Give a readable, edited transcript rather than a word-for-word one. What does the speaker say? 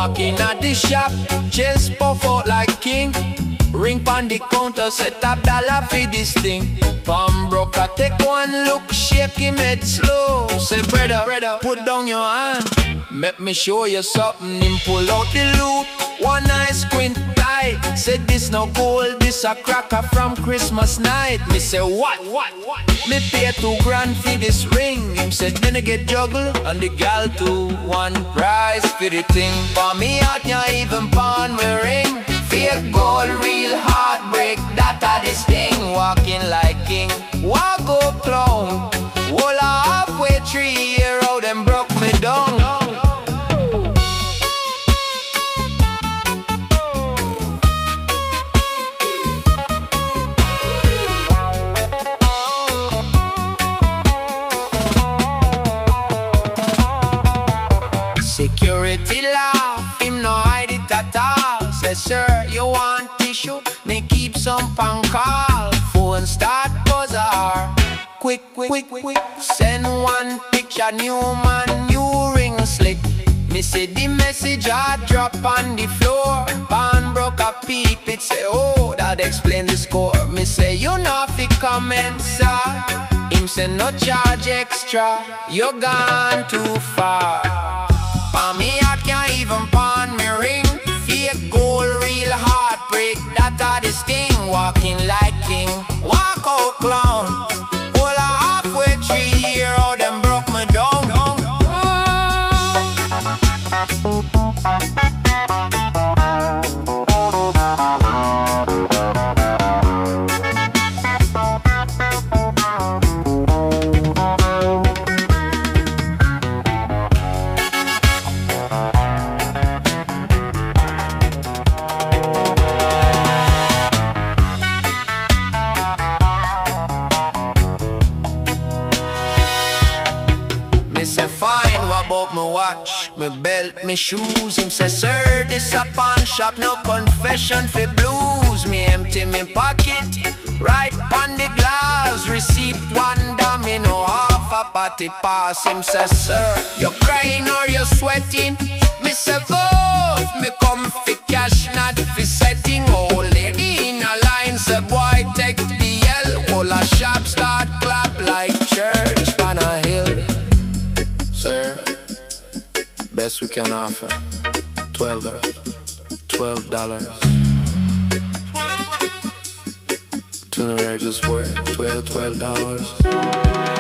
Walk in at the shop, chest puff out like king. Ring pon the counter, set up dollar for this thing. Palm broker, take one look, shake him head slow. Say brother, put down your hand, make me show you something. Him pull out the loot, one eye squint tight. Say this no gold, this a cracker from Christmas night. Me say what? Me pay $2 for this ring. Him said then I get juggle, and the gal too. One price for the thing. For me out, ya even pawn me ring. Fake gold, real heartbreak, that a this thing. Walking like king, walk go clown. Wall a halfway 3-year-old and broke me down. Security laugh, him no hide it at all. Say sir, you want tissue? Me keep some pan call. Phone start buzzer. Quick, send one picture, new man, new ring slick. Me say the message I drop on the floor. Pan broke a peep, it say oh, that explain the score. Me say you know fi comment sir. Him say no charge extra, you gone too far. For me I can't even pawn me ring. Fake gold, real heartbreak, that a this thing. Walking like king, walk out clown. Well a halfway 3-year-old and broke me down. Say fine, what about my watch, my belt, my shoes? Him say sir, this a pawn shop, no confession for blues. Me empty me pocket, right on the glass. Receipt $1, me no half a party pass. Him say sir, you crying or you sweating? Me say both, me come for cash, not for setting. Old lady in a line, say boy take the L. All a shop start clap like church on a hill. Sir, best we can offer, $12. To the regulars for $12.